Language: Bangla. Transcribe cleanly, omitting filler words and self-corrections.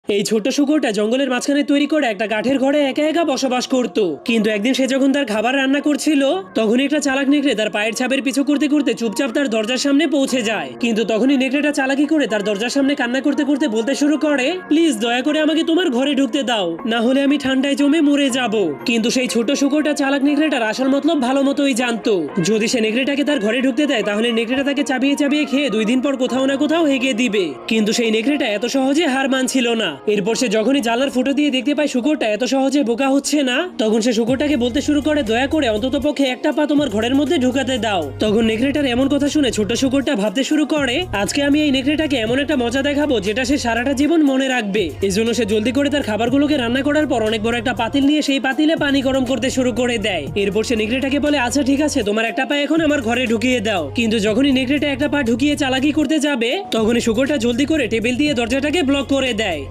এই ছোট্ট শুকরটা জঙ্গলের মাঝখানে তৈরি করে একটা কাঠের ঘরে একা একা বসবাস করত। কিন্তু একদিন সে যখন তার খাবার রান্না করছিল তখনই একটা চালাক নেকড়ে তার পায়ের ছাপের পিছু করতে করতে চুপচাপ তার দরজার সামনে পৌঁছে যায়। কিন্তু তখনই নেকড়েটা চালাকি করে তার দরজার সামনে কান্না করতে করতে বলতে শুরু করে, প্লিজ দয়া করে আমাকে তোমার ঘরে ঢুকতে দাও, না হলে আমি ঠান্ডায় জমে মরে যাব। কিন্তু সেই ছোট শুকরটা চালাক নেকড়েটার আসল মতলব ভালো মতোই জানতো। যদি সে নেকড়েটাকে তার ঘরে ঢুকতে দেয় তাহলে নেকড়েটা তাকে চাবিয়ে চাবিয়ে খেয়ে 2 দিন পর কোথাও না কোথাও হেগে দিবে। কিন্তু সেই নেকড়েটা এত সহজে হার মানছিল না। এরপর সে যখনই জানলার ফুটো দিয়ে দেখতে পায় শুকরটা এত সহজে বোকা হচ্ছে না, তখন সে শুকরটাকে বলতে শুরু করে, দয়া করে অন্ততপক্ষে একটা পা তোমার ঘরের মধ্যে ঢুকাতে দাও। তখন নেকড়েটার এমন কথা শুনে ছোট শুকরটা ভাবতে শুরু করে, আজকে আমি এই নেকড়েটাকে এমন একটা মজা দেখাবো যেটা সে সারাটা জীবন মনে রাখবে। এজন্য সে জলদি করে তার খাবারগুলোকে রান্না করার পর অনেক বড় একটা পাতিল নিয়ে সেই পাতিলে পানি গরম করতে শুরু করে দেয়। এরপর সে নেকড়েটাকে বলে, আচ্ছা ঠিক আছে, তোমার একটা পা এখন আমার ঘরে ঢুকিয়ে দাও। কিন্তু যখনই নেকড়েটা একটা পা ঢুকিয়ে চালাকি করতে যাবে তখনই শুকরটা জলদি করে টেবিল দিয়ে দরজাটাকে ব্লক করে দেয়,